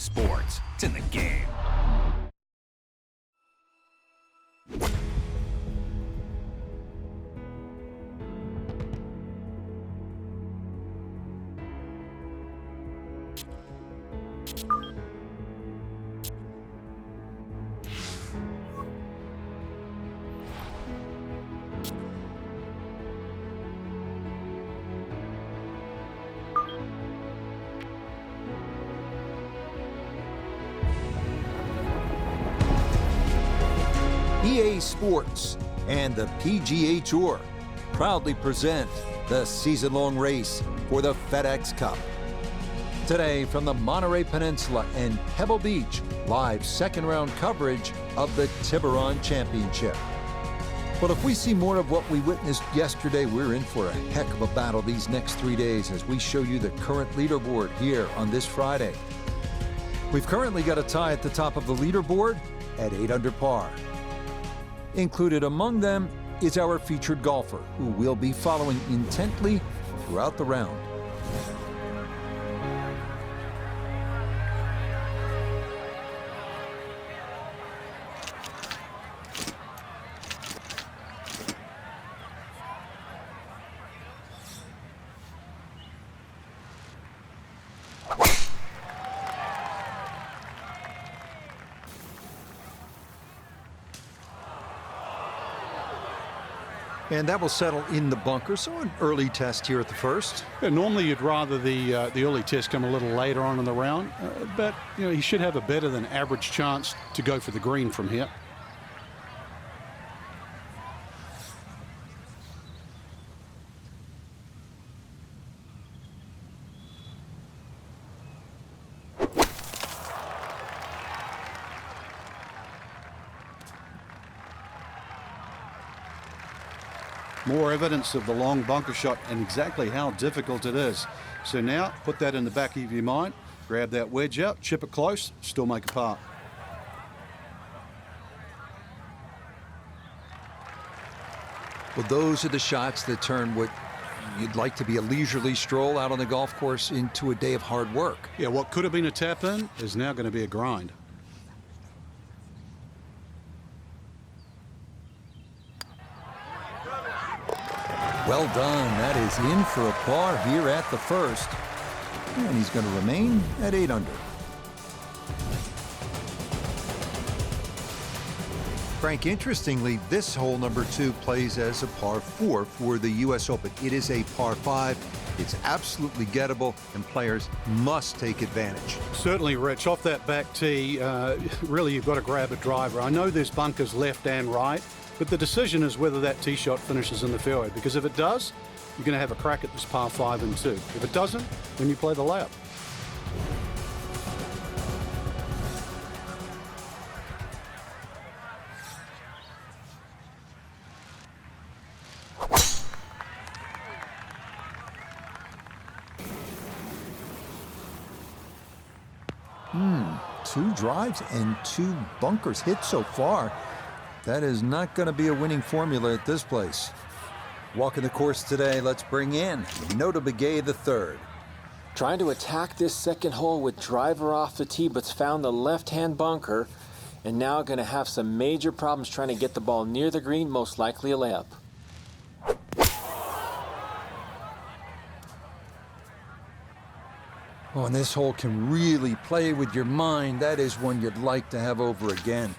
sports. It's in the game. EA Sports and the PGA Tour proudly present the season-long race for the FedEx Cup. Today, from the Monterey Peninsula and Pebble Beach, live second-round coverage of the Tiburon Championship. Well, if we see more of what we witnessed yesterday, we're in for a heck of a battle these next 3 days as we show you the current leaderboard here on this Friday. We've currently got a tie at the top of the leaderboard at 8 under par. Included among them is our featured golfer, who we'll be following intently throughout the round. And that will settle in the bunker, so an early test here at the first. Yeah, normally you'd rather the early test come a little later on in the round, but you know, he should have a better than average chance to go for the green from here. More evidence of the long bunker shot and exactly how difficult it is. So now, put that in the back of your mind, grab that wedge out, chip it close, still make a par. Well, those are the shots that turn what you'd like to be a leisurely stroll out on the golf course into a day of hard work. Yeah, what could have been a tap in is now going to be a grind. Well done. That is in for a par here at the first. And he's going to remain at 8 under. Frank, interestingly, this hole number 2 plays as a par 4 for the U.S. Open. It is a par 5. It's absolutely gettable, and players must take advantage. Certainly, Rich. Off that back tee, really you've got to grab a driver. I know there's bunkers left and right, but the decision is whether that tee shot finishes in the fairway, because if it does, you're going to have a crack at this par 5 and 2. If it doesn't, then you play the layup. Two drives and 2 bunkers hit so far. That is not going to be a winning formula at this place. Walking the course today, let's bring in Nota Begay III. Trying to attack this second hole with driver off the tee, but's found the left-hand bunker, and now going to have some major problems trying to get the ball near the green, most likely a layup. Oh, and this hole can really play with your mind. That is one you'd like to have over again.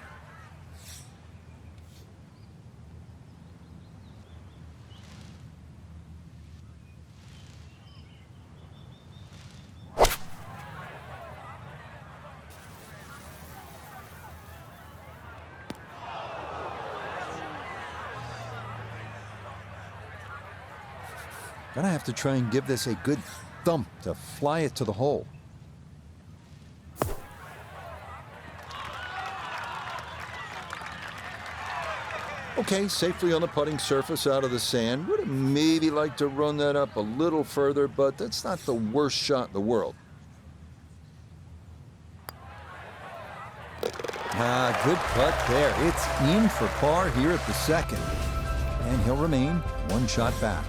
Gonna have to try and give this a good thump to fly it to the hole. Okay, safely on the putting surface out of the sand. Would have maybe liked to run that up a little further, but that's not the worst shot in the world. Good putt there. It's in for par here at the second. And he'll remain 1 shot back.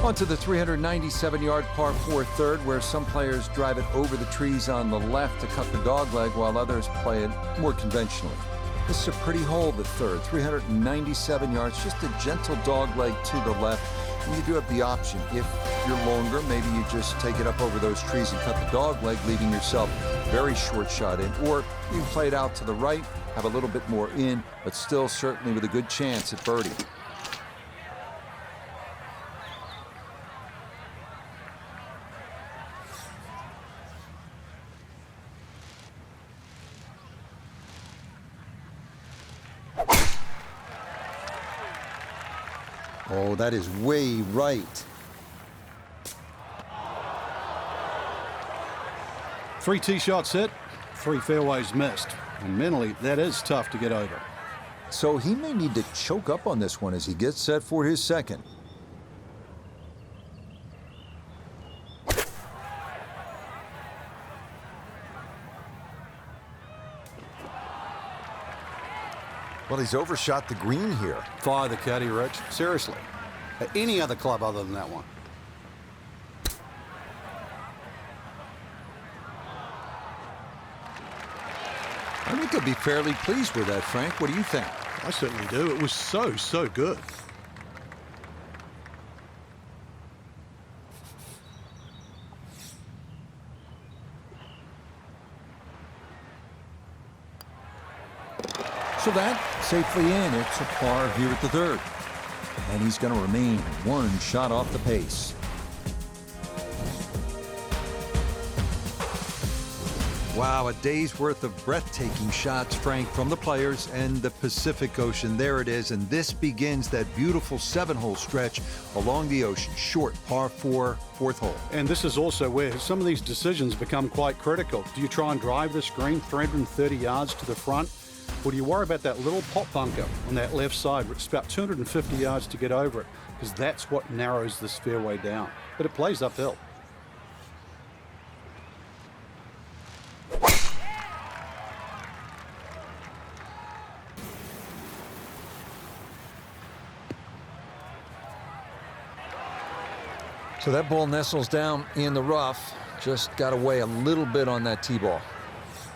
On to the 397-yard par 4 third, where some players drive it over the trees on the left to cut the dogleg, while others play it more conventionally. This is a pretty hole, the third, 397 yards, just a gentle dogleg to the left. And you do have the option. If you're longer, maybe you just take it up over those trees and cut the dogleg, leaving yourself very short shot in. Or you can play it out to the right, have a little bit more in, but still certainly with a good chance at birdie. Oh, that is way right. 3 tee shots hit, 3 fairways missed. And mentally, that is tough to get over. So he may need to choke up on this one as he gets set for his second. Well, he's overshot the green here. Fire the caddy, Rich. Seriously. At any other club other than that one. I think he'll be fairly pleased with that, Frank. What do you think? I certainly do. It was so good. So that safely in. It's a par here at the third. And he's going to remain 1 shot off the pace. Wow, a day's worth of breathtaking shots, Frank, from the players and the Pacific Ocean. There it is, and this begins that beautiful 7-hole stretch along the ocean. Short par 4, 4th hole. And this is also where some of these decisions become quite critical. Do you try and drive this green 330 yards to the front? Or do you worry about that little pot bunker on that left side, which is about 250 yards to get over it? Because that's what narrows this fairway down. But it plays uphill. So that ball nestles down in the rough. Just got away a little bit on that tee ball.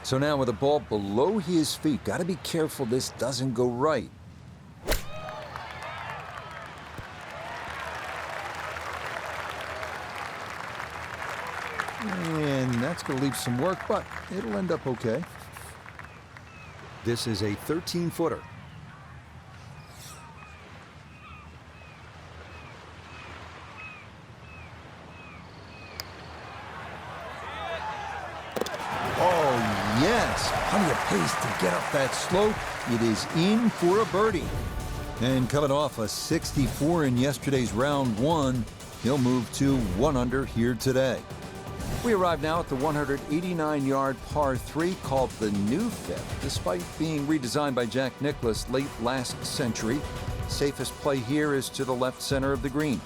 So now with the ball below his feet, got to be careful this doesn't go right. And that's going to leave some work, but it'll end up okay. This is a 13-footer. Plenty of pace to get up that slope. It is in for a birdie. And coming off a 64 in yesterday's round 1, he'll move to 1 under here today. We arrive now at the 189-yard par 3 called the New Fifth. Despite being redesigned by Jack Nicklaus late last century, safest play here is to the left center of the green.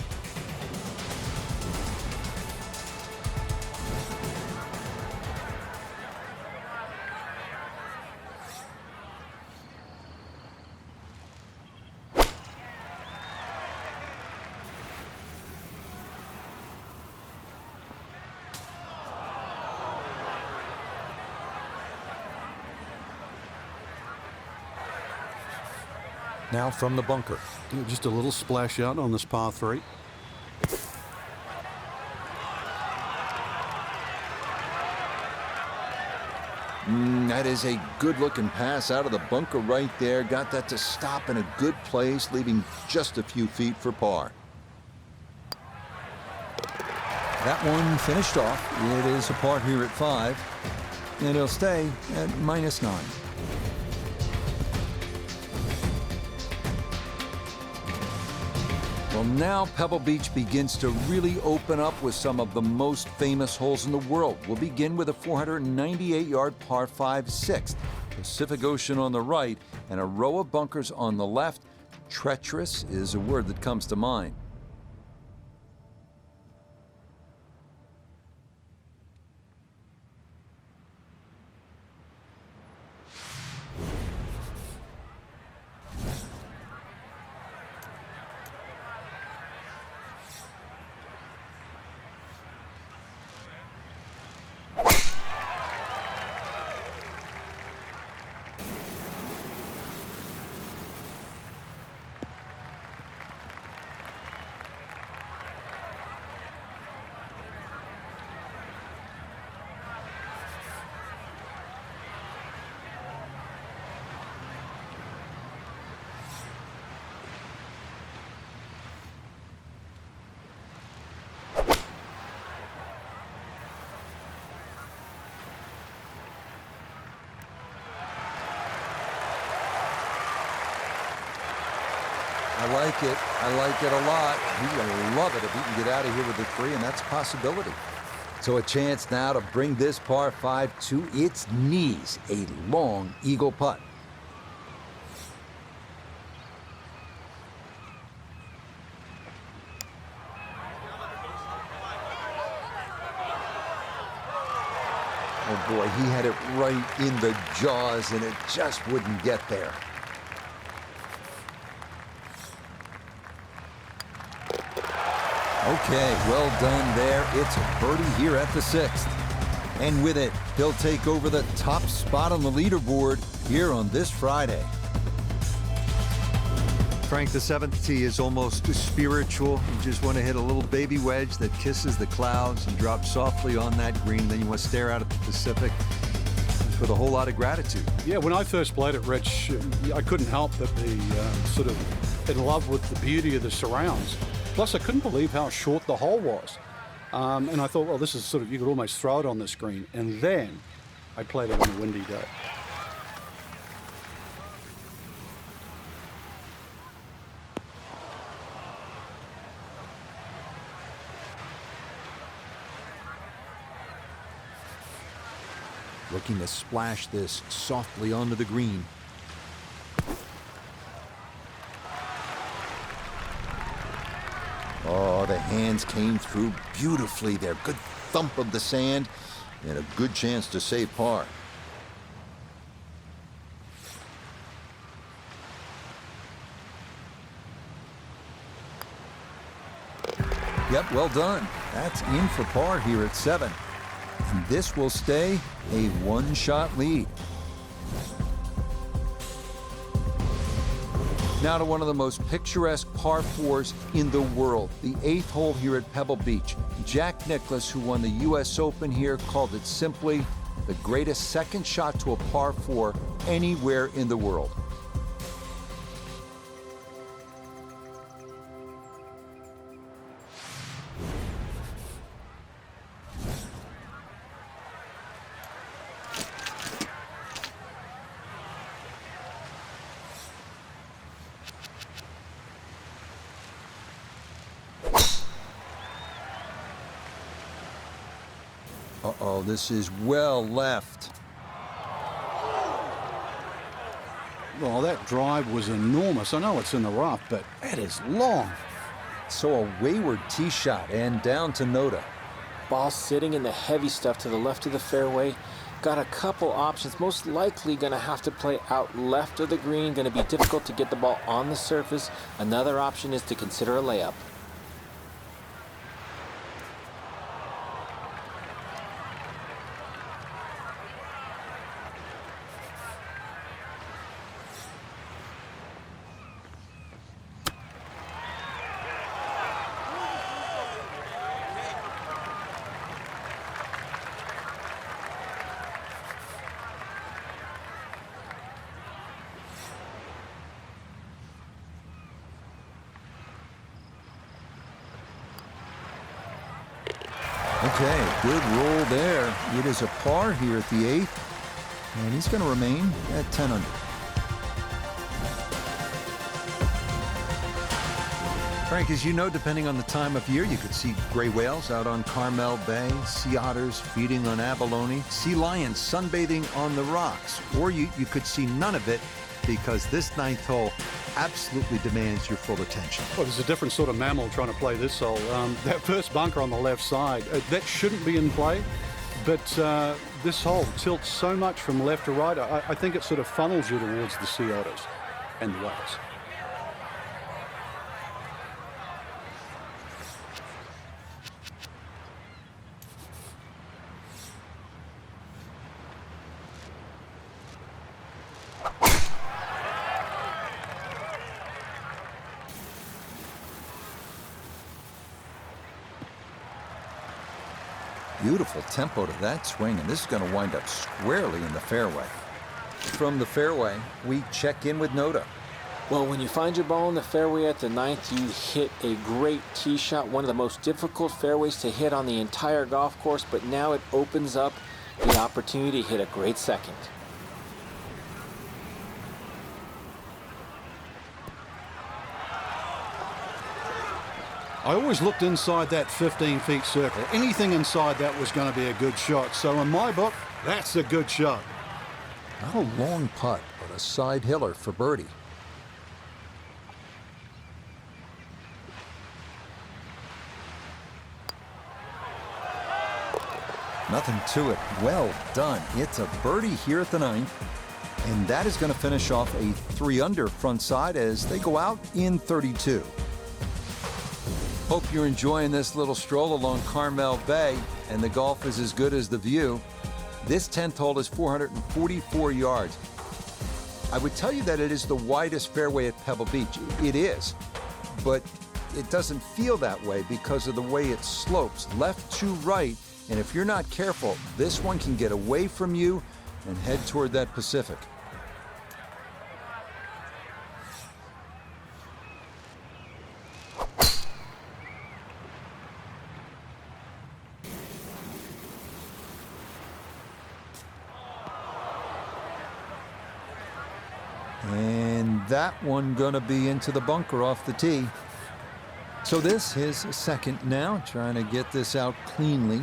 Now from the bunker. Just a little splash out on this par 3. That is a good-looking pass out of the bunker right there. Got that to stop in a good place, leaving just a few feet for par. That one finished off. It is a par here at 5, and he'll stay at -9. Well, now Pebble Beach begins to really open up with some of the most famous holes in the world. We'll begin with a 498-yard par 5 6th. Pacific Ocean on the right and a row of bunkers on the left. Treacherous is a word that comes to mind. I like it. I like it a lot. He will love it if he can get out of here with the 3, and that's a possibility. So a chance now to bring this par 5 to its knees. A long eagle putt. Oh boy, he had it right in the jaws, and it just wouldn't get there. Okay, well done there. It's a birdie here at the 6th. And with it, he'll take over the top spot on the leaderboard here on this Friday. Frank, the 7th tee is almost spiritual. You just want to hit a little baby wedge that kisses the clouds and drops softly on that green. Then you want to stare out at the Pacific with a whole lot of gratitude. Yeah, when I first played it, Rich, I couldn't help but be sort of in love with the beauty of the surrounds. Plus, I couldn't believe how short the hole was. And I thought, well, this is sort of, you could almost throw it on this green. And then I played it on a windy day. Looking to splash this softly onto the green. Oh, the hands came through beautifully there. Good thump of the sand and a good chance to save par. Yep, well done. That's in for par here at 7. And this will stay a one-shot lead. Now to one of the most picturesque par 4s in the world, the 8th hole here at Pebble Beach. Jack Nicklaus, who won the U.S. Open here, called it simply the greatest second shot to a par 4 anywhere in the world. Uh-oh, this is well left. Well, that drive was enormous. I know it's in the rough, but that is long. So a wayward tee shot and down to Noda. Ball sitting in the heavy stuff to the left of the fairway. Got a couple options. Most likely going to have to play out left of the green. Going to be difficult to get the ball on the surface. Another option is to consider a layup. Okay, good roll there. It is a par here at the 8th, and he's going to remain at 10 under. Frank, as you know, depending on the time of year, you could see gray whales out on Carmel Bay, sea otters feeding on abalone, sea lions sunbathing on the rocks, or you could see none of it because this 9th hole absolutely demands your full attention. Well, there's a different sort of mammal trying to play this hole. That first bunker on the left side, that shouldn't be in play, but this hole tilts so much from left to right, I think it sort of funnels you towards the sea otters and the whales. Beautiful tempo to that swing, and this is going to wind up squarely in the fairway. From the fairway, we check in with Noda. Well, when you find your ball in the fairway at the 9th, you hit a great tee shot, one of the most difficult fairways to hit on the entire golf course, but now it opens up the opportunity to hit a great second. I always looked inside that 15-feet circle. Anything inside that was going to be a good shot. So in my book, that's a good shot. Not a long putt, but a side hiller for birdie. Nothing to it. Well done. It's a birdie here at the 9th. And that is going to finish off a 3-under front side as they go out in 32. Hope you're enjoying this little stroll along Carmel Bay, and the golf is as good as the view. This 10th hole is 444 yards. I would tell you that it is the widest fairway at Pebble Beach. It is, but it doesn't feel that way because of the way it slopes left to right. And if you're not careful, this one can get away from you and head toward that Pacific. And that one gonna be into the bunker off the tee. So this is second now, trying to get this out cleanly.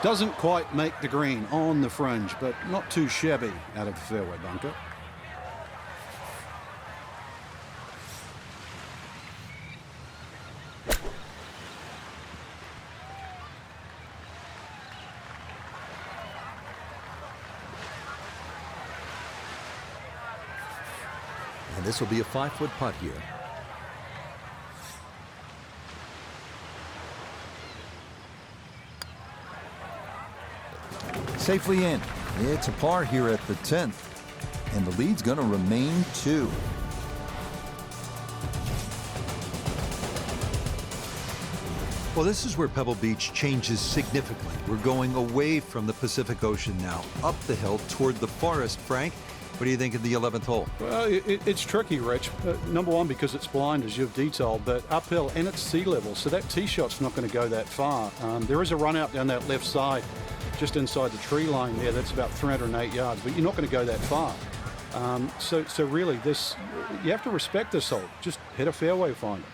Doesn't quite make the green on the fringe, but not too shabby out of the fairway bunker. And this will be a 5-foot putt here. Safely in. It's a par here at the 10th. And the lead's going to remain 2. Well, this is where Pebble Beach changes significantly. We're going away from the Pacific Ocean now, up the hill toward the forest. Frank, what do you think of the 11th hole? Well, it's tricky, Rich. Number one, because it's blind, as you've detailed, but uphill and it's sea level, so that tee shot's not going to go that far. There is a run out down that left side, just inside the tree line there. That's about 308 yards, but you're not going to go that far. So really, you have to respect this hole. Just hit a fairway finder.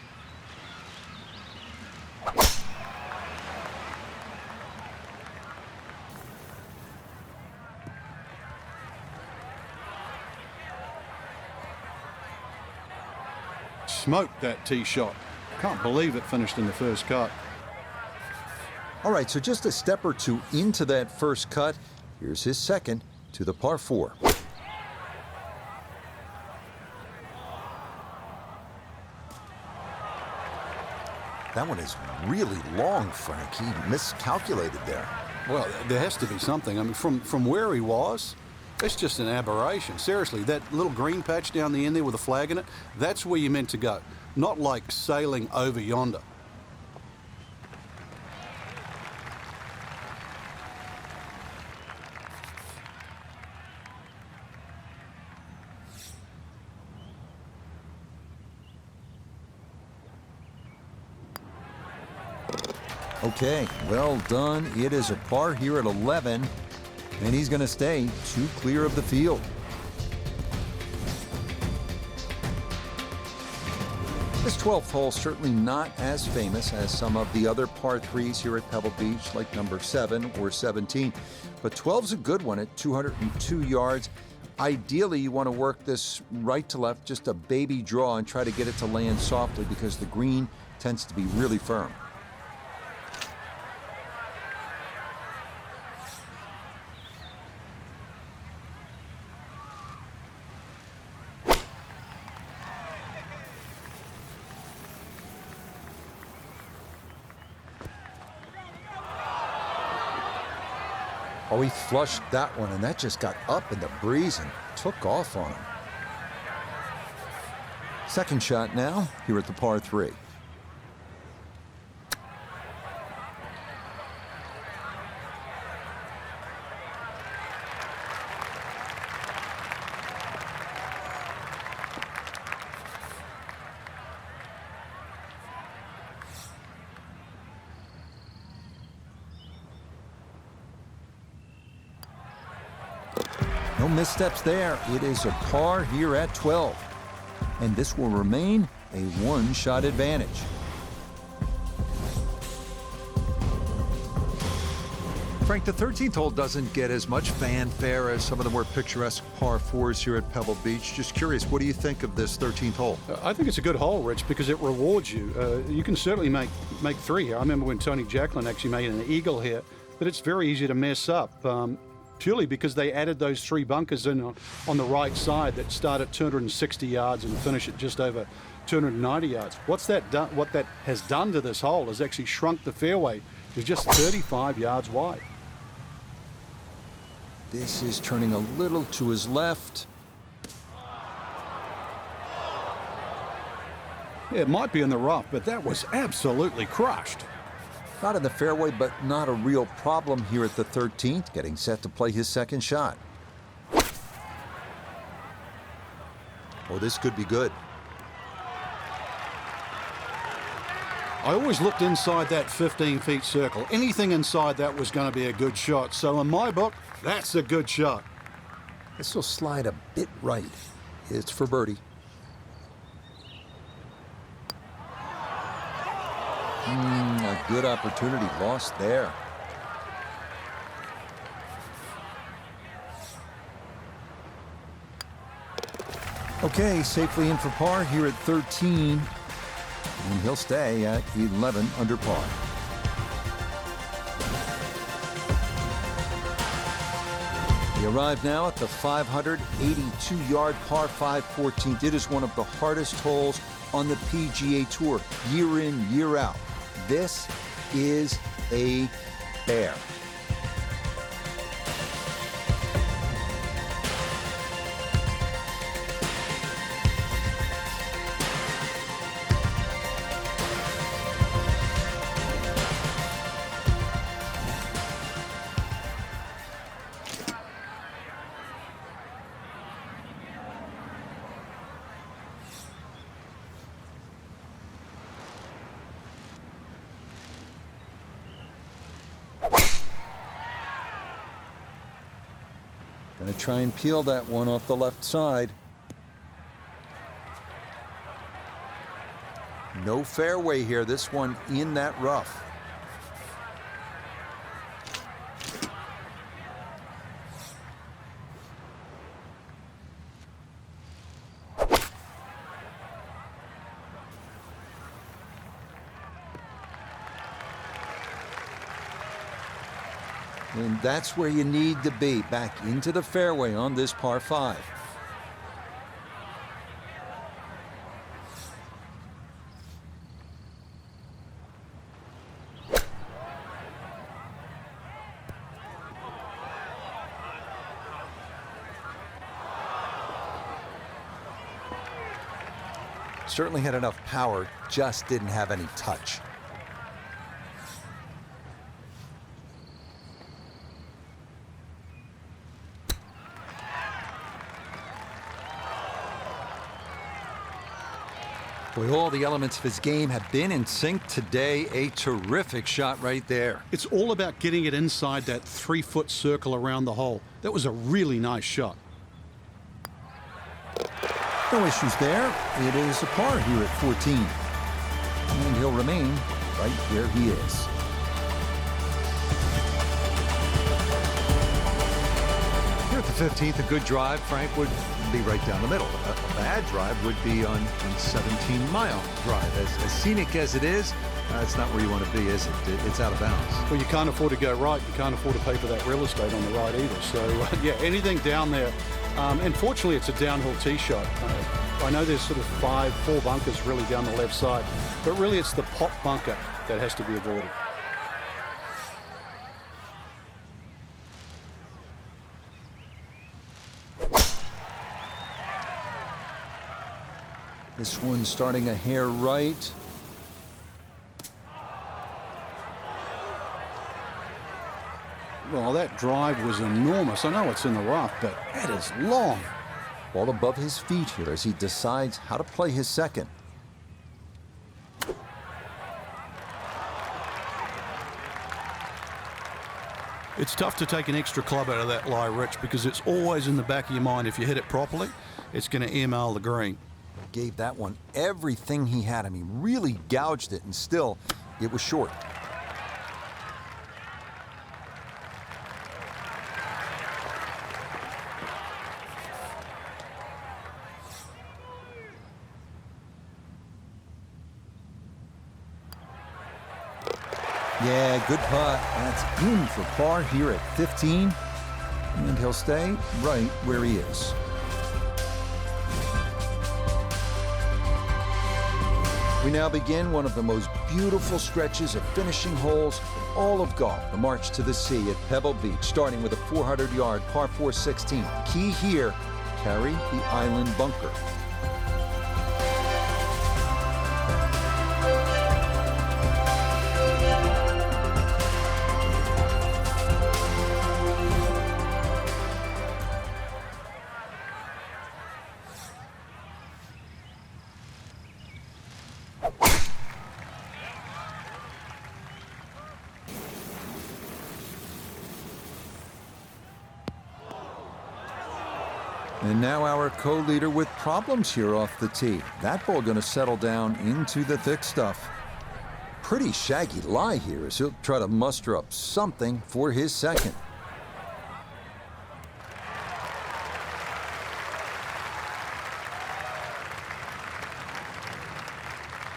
Smoked that tee shot. Can't believe it finished in the first cut. All right, so just a step or two into that first cut. Here's his second to the par 4. That one is really long, Frank. He miscalculated there. Well, there has to be something. I mean, from where he was, it's just an aberration. Seriously, that little green patch down the end there with a flag in it, that's where you're meant to go. Not like sailing over yonder. Okay, well done. It is a par here at 11, and he's going to stay 2 clear of the field. This 12th hole certainly not as famous as some of the other par 3s here at Pebble Beach, like number 7 or 17. But 12's a good one at 202 yards. Ideally, you want to work this right to left, just a baby draw, and try to get it to land softly because the green tends to be really firm. Oh, he flushed that one, and that just got up in the breeze and took off on him. Second shot now, here at the par 3. No missteps there. It is a par here at 12. And this will remain a one-shot advantage. Frank, the 13th hole doesn't get as much fanfare as some of the more picturesque par 4s here at Pebble Beach. Just curious, what do you think of this 13th hole? I think it's a good hole, Rich, because it rewards you. You can certainly make three here. I remember when Tony Jacklin actually made an eagle here, but it's very easy to mess up, purely because they added those three bunkers in on the right side that start at 260 yards and finish at just over 290 yards. What that has done to this hole is actually shrunk the fairway to just 35 yards wide. This is turning a little to his left. It might be in the rough, but that was absolutely crushed. Not in the fairway, but not a real problem here at the 13th, getting set to play his second shot. Oh, this could be good. I always looked inside that 15-feet circle. Anything inside that was going to be a good shot. So in my book, that's a good shot. This will slide a bit right. It's for birdie. A good opportunity lost there. Okay, safely in for par here at 13. And he'll stay at 11 under par. We arrive now at the 582-yard par 5 14th. It is one of the hardest holes on the PGA Tour, year in, year out. This is a bear. Gonna try and peel that one off the left side. No fairway here. This one in that rough. And that's where you need to be, back into the fairway on this par 5. Certainly had enough power, just didn't have any touch. Boy, all the elements of his game have been in sync today. A terrific shot right there. It's all about getting it inside that 3-foot circle around the hole. That was a really nice shot. No issues there. It is a par here at 14. And he'll remain right where he is. Here at the 15th, a good drive, Frank, would be right down the middle. A bad drive would be on 17-mile drive. As scenic as it is, it's not where you want to be, is it? It's out of bounds. Well, you can't afford to go right. You can't afford to pay for that real estate on the right either. So, yeah, anything down there. And fortunately, it's a downhill tee shot. I know there's sort of 4 bunkers really down the left side, but really it's the pop bunker that has to be avoided. This one's starting a hair right. Well, that drive was enormous. I know it's in the rough, but that is long. Ball above his feet here as he decides how to play his second. It's tough to take an extra club out of that lie, Rich, because it's always in the back of your mind. If you hit it properly, it's going to ML the green. Gave that one everything he had. I mean, really gouged it, and still, it was short. Yeah, good putt. That's in for par here at 15. And he'll stay right where he is. We now begin one of the most beautiful stretches of finishing holes in all of golf. The march to the sea at Pebble Beach, starting with a 400-yard par 4 16. Key here, carry the island bunker. And now our co-leader with problems here off the tee. That ball going to settle down into the thick stuff. Pretty shaggy lie here as he'll try to muster up something for his second.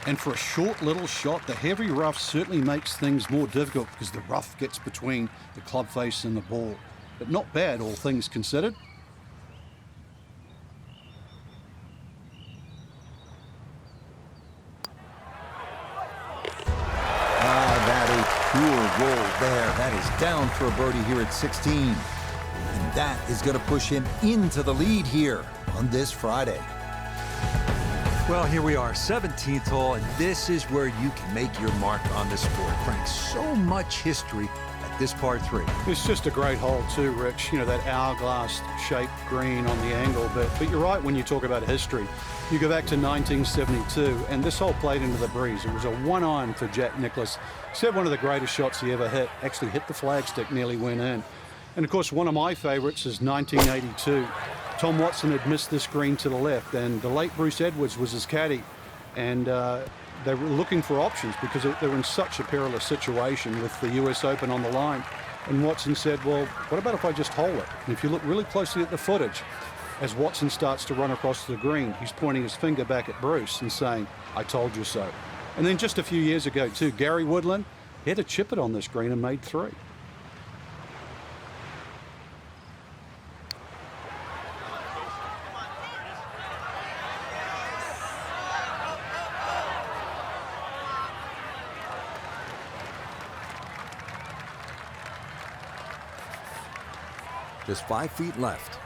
And for a short little shot, the heavy rough certainly makes things more difficult because the rough gets between the club face and the ball. But not bad, all things considered. Pure roll there. That is down for a birdie here at 16. And that is going to push him into the lead here on this Friday. Well, here we are, 17th hole, and this is where you can make your mark on the sport. Frank, so much history at this par 3. It's just a great hole too, Rich. You know, that hourglass-shaped green on the angle. But you're right when you talk about history. You go back to 1972, and this hole played into the breeze. It was a one-iron for Jack Nicklaus. Said one of the greatest shots he ever hit. Actually hit the flagstick, nearly went in. And of course, one of my favorites is 1982. Tom Watson had missed this green to the left, and the late Bruce Edwards was his caddy. And they were looking for options because they were in such a perilous situation with the US Open on the line. And Watson said, well, what about if I just hole it? And if you look really closely at the footage, as Watson starts to run across the green, he's pointing his finger back at Bruce and saying, I told you so. And then just a few years ago, too, Gary Woodland, he had to chip it on this green and made 3. Just 5 feet left.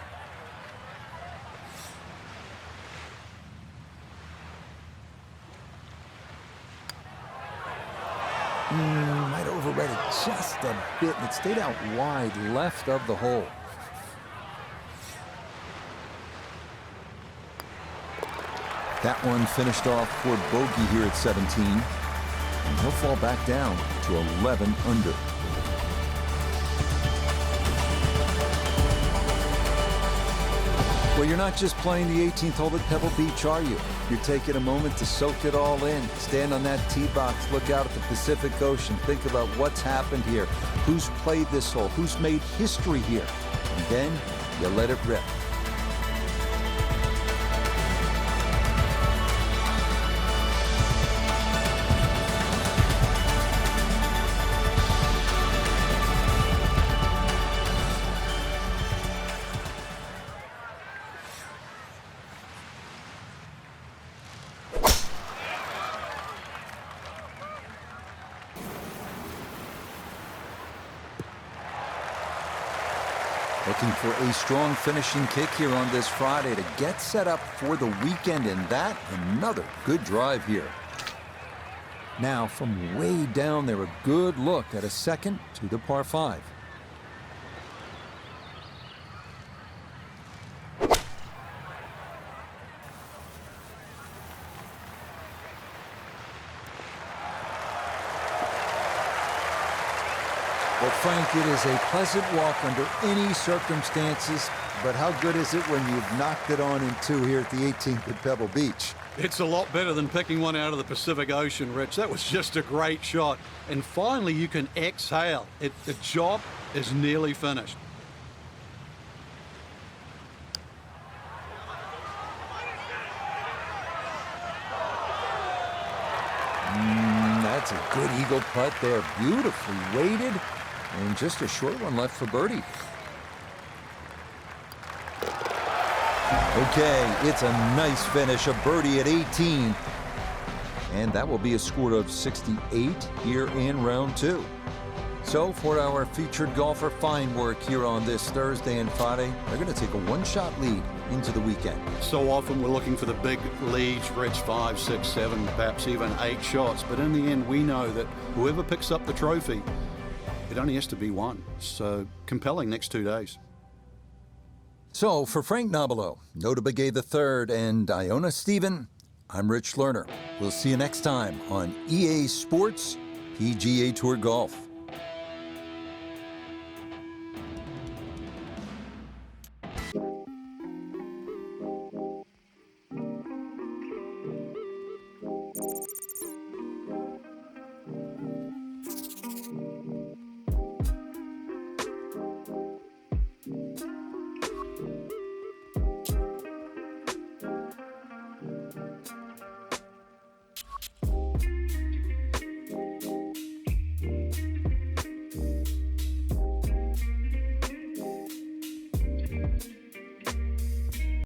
Might overread it just a bit. It stayed out wide left of the hole. That one finished off for bogey here at 17. And he'll fall back down to 11 under. Well, you're not just playing the 18th hole at Pebble Beach, are you? You're taking a moment to soak it all in. Stand on that tee box, look out at the Pacific Ocean, think about what's happened here, who's played this hole, who's made history here, and then you let it rip. Looking for a strong finishing kick here on this Friday to get set up for the weekend, and that another good drive here. Now from way down there, a good look at a second to the par 5. Well, Frank, it is a pleasant walk under any circumstances, but how good is it when you've knocked it on in 2 here at the 18th at Pebble Beach? It's a lot better than picking one out of the Pacific Ocean, Rich. That was just a great shot. And finally, you can exhale. The job is nearly finished. That's a good eagle putt there. Beautifully weighted, and just a short one left for birdie. Okay, it's a nice finish, a birdie at 18. And that will be a score of 68 here in round 2. So for our featured golfer, fine work here on this Thursday and Friday. They're going to take a one-shot lead into the weekend. So often we're looking for the big leads, Rich, 5, 6, 7, perhaps even 8 shots. But in the end, we know that whoever picks up the trophy, it only has to be one. So compelling next 2 days. So for Frank Nobilo, Nota Begay III, and Iona Stephen, I'm Rich Lerner. We'll see you next time on EA Sports PGA Tour Golf.